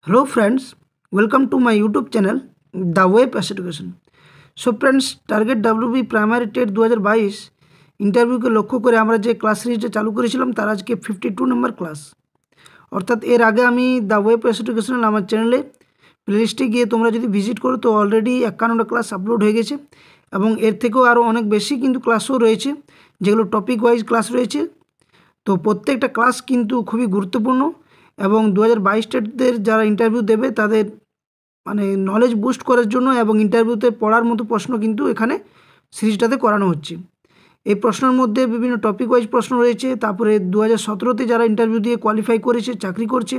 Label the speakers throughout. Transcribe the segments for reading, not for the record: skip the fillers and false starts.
Speaker 1: Hello friends, welcome to my YouTube channel The Web as Education. So friends, target WB primary TET 2022 ইন্টারভিউকে লক্ষ্য করে আমরা যে class সিরিজটা চালু করেছিলাম তার আজকে 52 নম্বর ক্লাস। অর্থাৎ এর আগে আমি দ্য ওয়েব এস এডুকেশনাল আমার চ্যানেলে প্লেলিস্টে গিয়ে তোমরা যদি ভিজিট করো তো অলরেডি 51টা ক্লাস আপলোড হয়ে গেছে এবং এর থেকেও আরও অনেক বেশি কিন্তু ক্লাসও রয়েছে যেগুলো টপিক ওয়াইজ ক্লাস রয়েছে। তো প্রত্যেকটা ক্লাস কিন্তু খুবই গুরুত্বপূর্ণ এবং 2022 টেটদের যারা ইন্টারভিউ দেবে তাদের নলেজ বুস্ট করার জন্য এবং ইন্টারভিউতে পড়ার মতো প্রশ্ন কিন্তু এখানে সিরিজটাতে করানো হচ্ছে। এই প্রশ্নের মধ্যে বিভিন্ন টপিক ওয়াইজ প্রশ্ন রয়েছে, তারপরে 2017তে যারা ইন্টারভিউ দিয়ে কোয়ালিফাই করেছে, চাকরি করছে,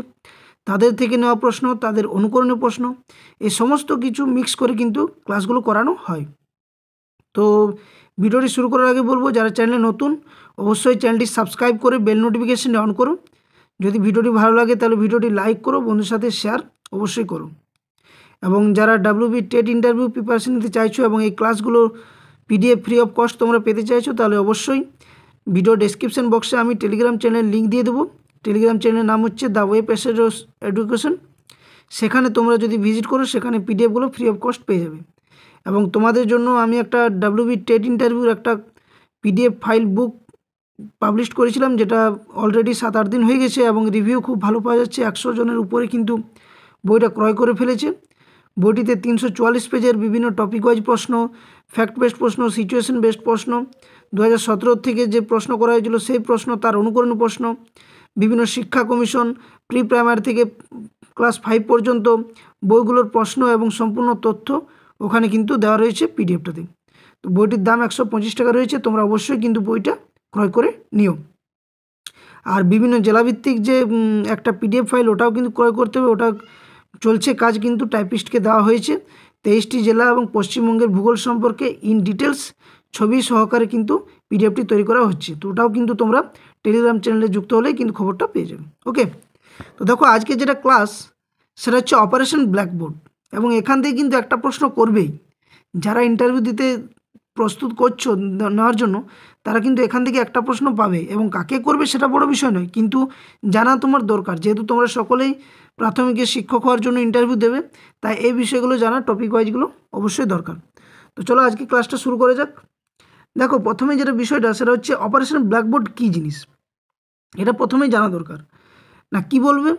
Speaker 1: তাদের থেকে নেওয়া প্রশ্ন, তাদের অনুকরণীয় প্রশ্ন, এই সমস্ত কিছু মিক্স করে কিন্তু ক্লাসগুলো করানো হয়। তো ভিডিওটি শুরু করার আগে বলবো, যারা চ্যানেলে নতুন অবশ্যই চ্যানেলটি সাবস্ক্রাইব করে বেল নোটিফিকেশানটি অন করো। যদি ভিডিওটি ভালো লাগে তাহলে ভিডিওটি লাইক করো, বন্ধুর সাথে শেয়ার অবশ্যই করো। এবং যারা WB টেট ইন্টারভিউ প্রিপারেশন নিতে চাইছো এবং এই ক্লাসগুলো PDF ফ্রি অফ কস্ট তোমরা পেতে চাইছো, তাহলে অবশ্যই ভিডিও ডেসক্রিপশন বক্সে আমি টেলিগ্রাম চ্যানেলের লিঙ্ক দিয়ে দেবো। টেলিগ্রাম চ্যানেলের নাম হচ্ছে দ্য ওয়েব এস এডুকেশন। সেখানে তোমরা যদি ভিজিট করো সেখানে PDFগুলো ফ্রি অফ কস্ট পেয়ে যাবে। এবং তোমাদের জন্য আমি একটা WB টেট ইন্টারভিউর একটা PDF ফাইল বুক পাবলিশ করেছিলাম, যেটা অলরেডি 7-8 দিন হয়ে গেছে এবং রিভিউ খুব ভালো পাওয়া যাচ্ছে। 100 জনের উপরে কিন্তু বইটা ক্রয় করে ফেলেছে। বইটিতে 344 পেজের বিভিন্ন টপিক ওয়াইজ প্রশ্ন, ফ্যাক্ট বেসড প্রশ্ন, সিচুয়েশন বেসড প্রশ্ন, 2017 থেকে যে প্রশ্ন করা হয়েছিল সেই প্রশ্ন, তার অনুকরণীয় প্রশ্ন, বিভিন্ন শিক্ষা কমিশন, প্রি প্রাইমারি থেকে ক্লাস 5 পর্যন্ত বইগুলোর প্রশ্ন এবং সম্পূর্ণ তথ্য ওখানে কিন্তু দেওয়া রয়েছে PDFটাতে। তো বইটির দাম 125 টাকা রয়েছে, তোমরা অবশ্যই কিন্তু বইটা ক্রয় করে নিও। আর বিভিন্ন জেলাভিত্তিক যে একটা PDF ফাইল, ওটাও কিন্তু ক্রয় করতে হবে। ওটা চলছে কাজ, কিন্তু টাইপিস্টকে দেওয়া হয়েছে। 23টি জেলা এবং পশ্চিমবঙ্গের ভূগোল সম্পর্কে ইন ডিটেলস ছবি সহকারে কিন্তু PDFটি তৈরি করা হচ্ছে। তো ওটাও কিন্তু তোমরা টেলিগ্রাম চ্যানেলে যুক্ত হলেই কিন্তু খবরটা পেয়ে যাবে। ওকে, তো দেখো আজকে যেটা ক্লাস সেটা হচ্ছে অপারেশন ব্ল্যাকবোর্ড। এবং এখান থেকে কিন্তু একটা প্রশ্ন করবেই, যারা ইন্টারভিউ দিতে প্রস্তুত করছো নেওয়ার জন্য তারা কিন্তু এখান থেকে একটা প্রশ্ন পাবে। এবং কাকে করবে সেটা বড় বিষয় নয়, কিন্তু জানা তোমার দরকার, যেহেতু তোমরা সকলেই প্রাথমিকের শিক্ষক হওয়ার জন্য ইন্টারভিউ দেবে, তাই এই বিষয়গুলো জানা, টপিক ওয়াইজগুলো অবশ্যই দরকার। তো চলো আজকে ক্লাসটা শুরু করা যাক। দেখো প্রথমে যেটা বিষয়টা সেটা হচ্ছে অপারেশন ব্ল্যাকবোর্ড কী জিনিস, এটা প্রথমেই জানা দরকার। না কি বলবে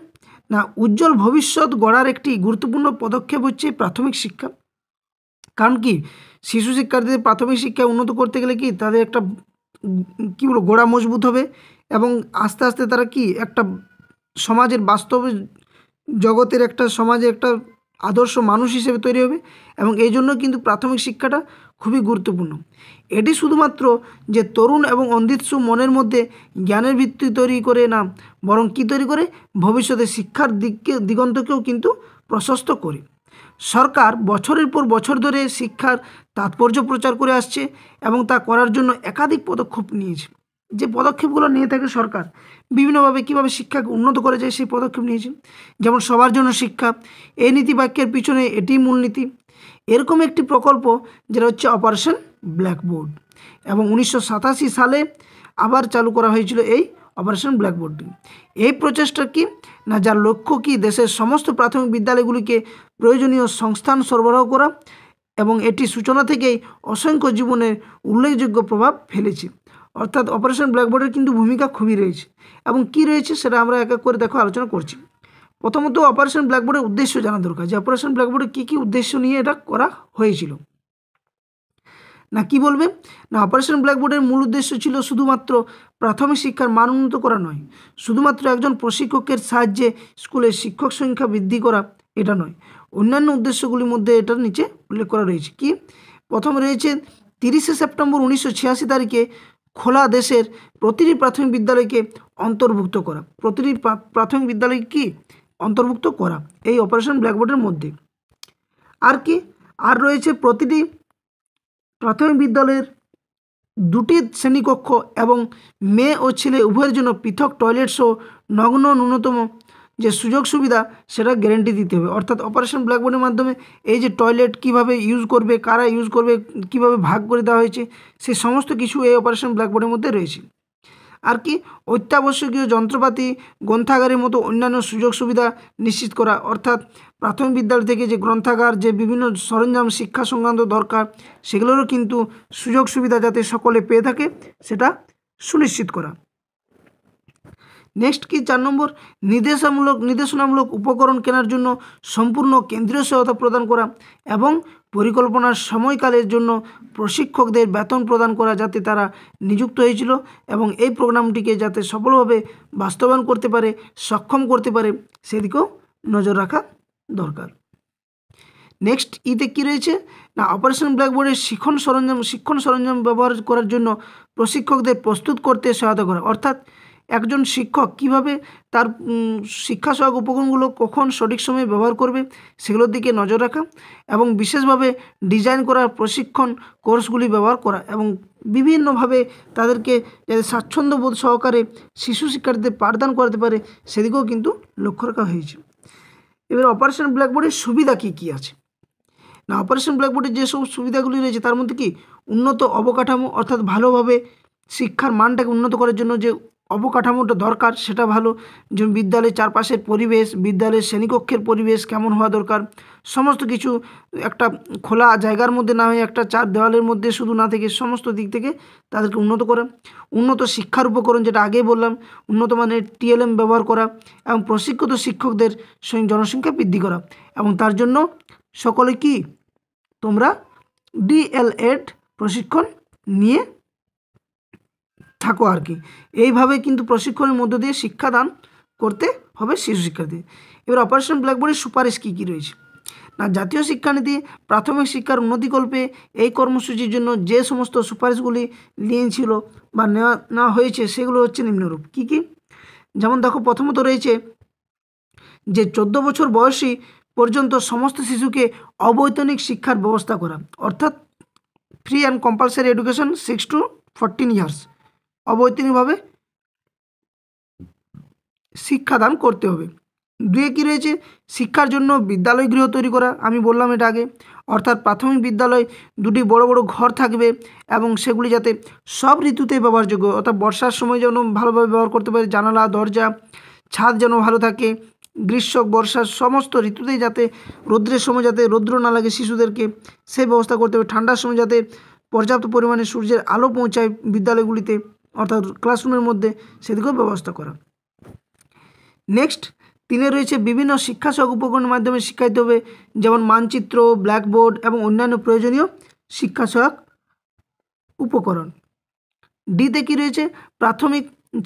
Speaker 1: না, উজ্জ্বল ভবিষ্যৎ গড়ার একটি গুরুত্বপূর্ণ পদক্ষেপ হচ্ছে প্রাথমিক শিক্ষা। কারণ কি, শিশু শিক্ষার্থীদের প্রাথমিক শিক্ষা উন্নত করতে গেলে কি তাদের একটা কী বলবো গোড়া মজবুত হবে এবং আস্তে আস্তে তারা কি একটা সমাজের বাস্তব জগতের একটা সমাজে একটা আদর্শ মানুষ হিসেবে তৈরি হবে। এবং এই জন্য কিন্তু প্রাথমিক শিক্ষাটা খুবই গুরুত্বপূর্ণ। এটি শুধুমাত্র যে তরুণ এবং অন্ধিৎসু মনের মধ্যে জ্ঞানের ভিত্তি তৈরি করে না, বরং কী তৈরি করে, ভবিষ্যতে শিক্ষার দিগন্তকেও কিন্তু প্রশস্ত করে। সরকার বছরের পর বছর ধরে শিক্ষার তাৎপর্য প্রচার করে আসছে এবং তা করার জন্য একাধিক পদক্ষেপ নিয়েছে। যে পদক্ষেপগুলো নিয়ে থাকে সরকার বিভিন্নভাবে, কীভাবে শিক্ষাকে উন্নত করা যায় সেই পদক্ষেপ নিয়েছে। যেমন সবার জন্য শিক্ষা, এই নীতিবাক্যের পিছনে এটিই মূলনীতি। এরকম একটি প্রকল্প যেটা হচ্ছে অপারেশন ব্ল্যাকবোর্ড, এবং 1987 সালে আবার চালু করা হয়েছিল এই অপারেশন ব্ল্যাকবোর্ডটি। এই প্রচেষ্টা কি না, যার লক্ষ্য কি দেশের সমস্ত প্রাথমিক বিদ্যালয়গুলিকে প্রয়োজনীয় সংস্থান সরবরাহ করা, এবং এটি সূচনা থেকেই অসংখ্য জীবনের উল্লেখযোগ্য প্রভাব ফেলেছে। অর্থাৎ অপারেশন ব্ল্যাকবোর্ডের কিন্তু ভূমিকা খুবই রয়েছে। এবং কি রয়েছে সেটা আমরা এক এক করে দেখো আলোচনা করছি। প্রথমত অপারেশন ব্ল্যাকবোর্ডের উদ্দেশ্য জানা দরকার, যে অপারেশন ব্ল্যাকবোর্ডে কী কী উদ্দেশ্য নিয়ে এটা করা হয়েছিল। না কি বলবে না, অপারেশন ব্ল্যাকবোর্ডের মূল উদ্দেশ্য ছিল শুধুমাত্র প্রাথমিক শিক্ষার মান উন্নত করা নয়, শুধুমাত্র একজন প্রশিক্ষকের সাহায্যে স্কুলের শিক্ষক সংখ্যা বৃদ্ধি করা এটা নয়। অন্যান্য উদ্দেশ্যগুলির মধ্যে এটার নিচে উল্লেখ করা রয়েছে। কি প্রথমে রয়েছে 30শে সেপ্টেম্বর 1986 তারিখে খোলা দেশের প্রতিটি প্রাথমিক বিদ্যালয়কে অন্তর্ভুক্ত করা। প্রতিটি প্রাথমিক বিদ্যালয় কি অন্তর্ভুক্ত করা এই অপারেশন ব্ল্যাকবোর্ডের মধ্যে। আর কি আর রয়েছে প্রতিটি প্রাথমিক বিদ্যালয়ের 2টি শ্রেণীকক্ষ এবং মেয়ে ও ছেলে উভয়ের জন্য পৃথক টয়লেট সহ নগ্ন ন্যূনতম যে সুযোগ সুবিধা সেটা গ্যারেন্টি দিতে হবে। অর্থাৎ অপারেশন ব্ল্যাকবোর্ডের মাধ্যমে এই যে টয়লেট কিভাবে ইউজ করবে, কারা ইউজ করবে, কিভাবে ভাগ করে দেওয়া হয়েছে, সেই সমস্ত কিছু এই অপারেশন ব্ল্যাকবোর্ডের মধ্যে রয়েছে। আর কি অত্যাবশ্যকীয় যন্ত্রপাতি, গ্রন্থাগারের মতো অন্যান্য সুযোগ সুবিধা নিশ্চিত করা, অর্থাৎ প্রাথমিক বিদ্যালয় থেকে যে গ্রন্থাগার, যে বিভিন্ন সরঞ্জাম শিক্ষা সংক্রান্ত দরকার, সেগুলোরও কিন্তু সুযোগ সুবিধা যাতে সকলে পেয়ে থাকে সেটা সুনিশ্চিত করা। নেক্সট কি 4 নম্বর, নির্দেশনামূলক উপকরণ কেনার জন্য সম্পূর্ণ কেন্দ্রীয় সহায়তা প্রদান করা এবং পরিকল্পনার সময়কালের জন্য প্রশিক্ষকদের বেতন প্রদান করা যাতে তারা নিযুক্ত হয়েছিল এবং এই প্রোগ্রামটিকে যাতে সফলভাবে বাস্তবায়ন করতে পারে, সক্ষম করতে পারে, সেদিকেও নজর রাখা দরকার। নেক্সট ইতে কী রয়েছে না, অপারেশন ব্ল্যাকবোর্ডের শিক্ষণ সরঞ্জাম ব্যবহার করার জন্য প্রশিক্ষকদের প্রস্তুত করতে সহায়তা করা, অর্থাৎ একজন শিক্ষক কিভাবে তার শিক্ষা সহায়ক উপকরণগুলো কখন সঠিক সময়ে ব্যবহার করবে সেগুলোর দিকে নজর রাখা এবং বিশেষভাবে ডিজাইন করা প্রশিক্ষণ কোর্সগুলি ব্যবহার করা এবং বিভিন্নভাবে তাদেরকে যাতে স্বাচ্ছন্দ্যবোধ সহকারে শিশু শিক্ষার্থীদের পাঠদান করাতে পারে সেদিকেও কিন্তু লক্ষ্য রাখা হয়েছে। এবার অপারেশন ব্ল্যাকবোর্ডের সুবিধা কী কী আছে না, অপারেশন ব্ল্যাকবোর্ডের যেসব সুবিধাগুলি রয়েছে তার মধ্যে কি উন্নত অবকাঠামো, অর্থাৎ ভালোভাবে শিক্ষার মানটাকে উন্নত করার জন্য যে অবকাঠামোটা দরকার সেটা ভালো, যেমন বিদ্যালয়ের চারপাশের পরিবেশ, বিদ্যালয়ের শ্রেণীকক্ষের পরিবেশ কেমন হওয়া দরকার, সমস্ত কিছু একটা খোলা জায়গার মধ্যে না হয়ে একটা চার দেওয়ালের মধ্যে শুধু না থেকে সমস্ত দিক থেকে তাদেরকে উন্নত করা, উন্নত শিক্ষার উপকরণ যেটা আগেই বললাম, উন্নত মানের টিএলএম ব্যবহার করা এবং প্রশিক্ষিত শিক্ষকদের জনসংখ্যা বৃদ্ধি করা এবং তার জন্য সকলে কি তোমরা ডিএলএড প্রশিক্ষণ নিয়ে থাকো আর কি। এইভাবে কিন্তু প্রশিক্ষণের মধ্য দিয়ে শিক্ষাদান করতে হবে শিশু শিক্ষার্থী। এবার অপারেশন ব্ল্যাকবোর্ডের সুপারিশ কী কী রয়েছে না, জাতীয় শিক্ষানীতি প্রাথমিক শিক্ষার উন্নতিকল্পে এই কর্মসূচির জন্য যে সমস্ত সুপারিশগুলি নিয়েছিল বা নেওয়া হয়েছে সেগুলো হচ্ছে নিম্নরূপ। কী কী, যেমন দেখো প্রথমত রয়েছে যে 14 বছর বয়সী পর্যন্ত সমস্ত শিশুকে অবৈতনিক শিক্ষার ব্যবস্থা করা, অর্থাৎ free and compulsory education 6 to 14 years, অবৈতনিকভাবে শিক্ষাদান করতে হবে। 2 কী রয়েছে, শিক্ষার জন্য বিদ্যালয় গৃহ তৈরি করা, আমি বললাম এটা আগে, অর্থাৎ প্রাথমিক বিদ্যালয় 2টি বড় বড় ঘর থাকবে এবং সেগুলি যাতে সব ঋতুতে ব্যবহারযোগ্য, অর্থাৎ বর্ষার সময় যেন ভালোভাবে ব্যবহার করতে পারে, জানালা দরজা ছাদ যেন ভালো থাকে, গ্রীষ্ম বর্ষার সমস্ত ঋতুতেই যাতে রৌদ্রের সময় যাতে রৌদ্র না লাগে শিশুদেরকে সেই ব্যবস্থা করতে হবে, ঠান্ডার সময় যাতে পর্যাপ্ত পরিমাণে সূর্যের আলো পৌঁছায় বিদ্যালয়গুলিতে অর্থাৎ ক্লাসরুমের মধ্যে সেদিকেও ব্যবস্থা করা। নেক্সট 3 রয়েছে বিভিন্ন শিক্ষা সহায়ক উপকরণের মাধ্যমে শিক্ষা দিতে হবে, যেমন মানচিত্র, ব্ল্যাকবোর্ড এবং অন্যান্য প্রয়োজনীয় শিক্ষা সহায়ক উপকরণ। ডিতে কী রয়েছে,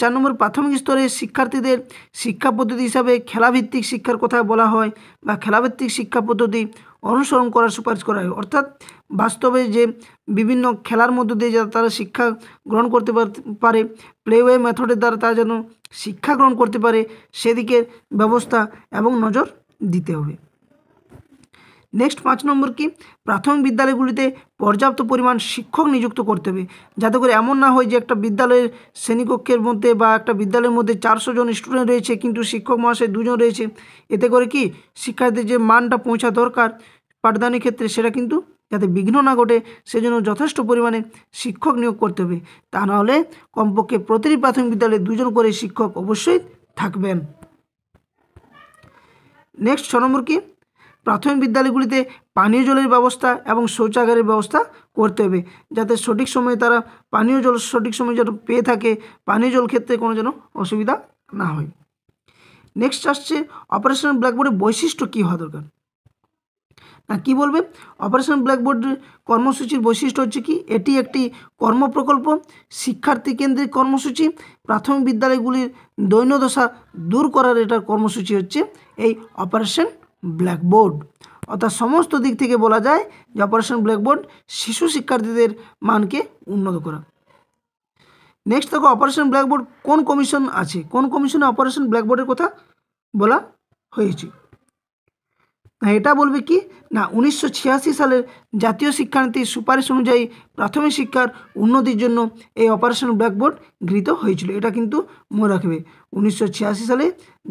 Speaker 1: 4 নম্বর প্রাথমিক স্তরে শিক্ষার্থীদের শিক্ষা পদ্ধতি হিসাবে খেলাভিত্তিক শিক্ষার কথা বলা হয় বা খেলাভিত্তিক শিক্ষা পদ্ধতি অনুসরণ করার সুপারিশ করা হয়, অর্থাৎ বাস্তবে যে বিভিন্ন খেলার মধ্য দিয়ে যাতে তারা শিক্ষা গ্রহণ করতে পারে, প্লেওয়ে মেথডের দ্বারা তারা যেন শিক্ষা গ্রহণ করতে পারে সেদিকের ব্যবস্থা এবং নজর দিতে হবে। নেক্সট 5 নম্বর কি, প্রাথমিক বিদ্যালয়গুলিতে পর্যাপ্ত পরিমাণ শিক্ষক নিযুক্ত করতে হবে, যাতে করে এমন না হয় যে একটা বিদ্যালয়ের শ্রেণীকক্ষের মধ্যে বা একটা বিদ্যালয়ের মধ্যে 400 জন স্টুডেন্ট রয়েছে কিন্তু শিক্ষক মহাশয় 2 জন রয়েছে, এতে করে কি শিক্ষার্থীর যে মানটা পৌঁছা দরকার পাঠদানের ক্ষেত্রে সেটা কিন্তু যাতে বিঘ্ন না ঘটে সেজন্য যথেষ্ট পরিমাণে শিক্ষক নিয়োগ করতে হবে, তা নাহলে কমপক্ষে প্রতিটি প্রাথমিক বিদ্যালয়ে 2 জন করে শিক্ষক অবশ্যই থাকবেন। নেক্সট 6 নম্বর কি, প্রাথমিক বিদ্যালয়গুলিতে পানীয় জলের ব্যবস্থা এবং শৌচাগারের ব্যবস্থা করতে হবে, যাতে সঠিক সময়ে তারা পানীয় জল সঠিক সময়ে যেন পেয়ে থাকে, পানীয় জল ক্ষেত্রে কোনো যেন অসুবিধা না হয়। নেক্সট আসছে অপারেশন ব্ল্যাকবোর্ডের বৈশিষ্ট্য কী হওয়া দরকার না, কী বলবে, অপারেশন ব্ল্যাকবোর্ডের কর্মসূচির বৈশিষ্ট্য হচ্ছে কি, এটি একটি কর্মপ্রকল্প, শিক্ষার্থী কেন্দ্রিক কর্মসূচি, প্রাথমিক বিদ্যালয়গুলির দৈন্যদশা দূর করার এটার কর্মসূচি হচ্ছে এই অপারেশন ব্ল্যাকবোর্ড, অর্থাৎ সমস্ত দিক থেকে বলা যায় যে অপারেশন ব্ল্যাকবোর্ড শিশু শিক্ষার্থীদের মানকে উন্নত করা। নেক্সট দেখো অপারেশন ব্ল্যাকবোর্ড কোন কমিশন আছে, কোন কমিশনে অপারেশন ব্ল্যাকবোর্ডের কথা বলা হয়েছে না, এটা বলবে কি না 1986 সালের জাতীয় শিক্ষানীতির সুপারিশ অনুযায়ী প্রাথমিক শিক্ষার উন্নতির জন্য এই অপারেশন ব্ল্যাকবোর্ড গৃহীত হয়েছিল, এটা কিন্তু মনে রাখবে 1986 সালে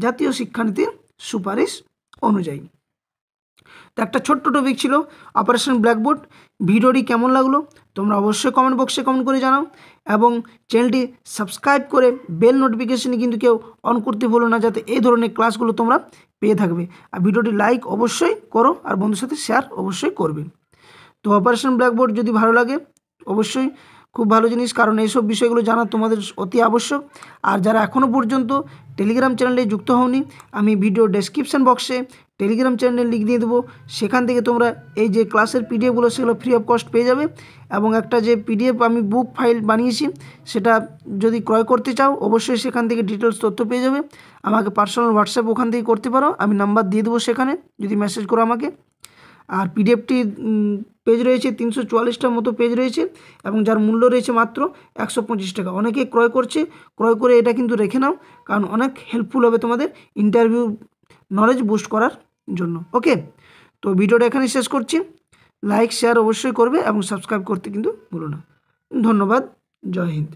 Speaker 1: জাতীয় শিক্ষানীতির সুপারিশ অনুযায়ী। তো একটা ছোট্ট টপিক ছিল অপারেশন ব্ল্যাকবোর্ড। ভিডিওটি কেমন লাগলো তোমরা অবশ্যই কমেন্ট বক্সে কমেন্ট করে জানাও, এবং চ্যানেলটি সাবস্ক্রাইব করে বেল নোটিফিকেশানে কিন্তু কেউ অন করতে ভুলো না, যাতে এই ধরনের ক্লাসগুলো তোমরা পেয়ে থাকবে। আর ভিডিওটি লাইক অবশ্যই করো আর বন্ধুর সাথে শেয়ার অবশ্যই করবে। তো অপারেশন ব্ল্যাকবোর্ড যদি ভালো লাগে অবশ্যই খুব ভালো জিনিস, কারণ এইসব বিষয়গুলো জানা তোমাদের অতি আবশ্যক। আর যারা এখনও পর্যন্ত টেলিগ্রাম চ্যানেলে যুক্ত হওনি, আমি ভিডিও ডেসক্রিপশান বক্সে টেলিগ্রাম চ্যানেলের লিঙ্ক দিয়ে দেবো। সেখান থেকে তোমরা এই যে ক্লাসের পিডিএফগুলো সেগুলো ফ্রি অফ কস্ট পেয়ে যাবে, এবং একটা যে পিডিএফ আমি বুক ফাইল বানিয়েছি সেটা যদি ক্রয় করতে চাও অবশ্যই সেখান থেকে ডিটেলস তথ্য পেয়ে যাবে। আমাকে পার্সোনাল হোয়াটসঅ্যাপ ওখান থেকে করতে পারো, আমি নাম্বার দিয়ে দেবো সেখানে যদি মেসেজ করো আমাকে। আর পিডিএফটি পেজ রয়েছে 344টার মতো পেজ রয়েছে, এবং যার মূল্য রয়েছে মাত্র 125 টাকা। অনেকে ক্রয় করছে, ক্রয় করে এটা কিন্তু রেখে নাও, কারণ অনেক হেল্পফুল হবে তোমাদের ইন্টারভিউ নলেজ বুস্ট করার জন্য। ওকে, তো ভিডিওটা এখানে শেষ করছি। লাইক শেয়ার অবশ্যই করবে এবং সাবস্ক্রাইব করতে কিন্তু ভুলো না। ধন্যবাদ, জয় হিন্দ।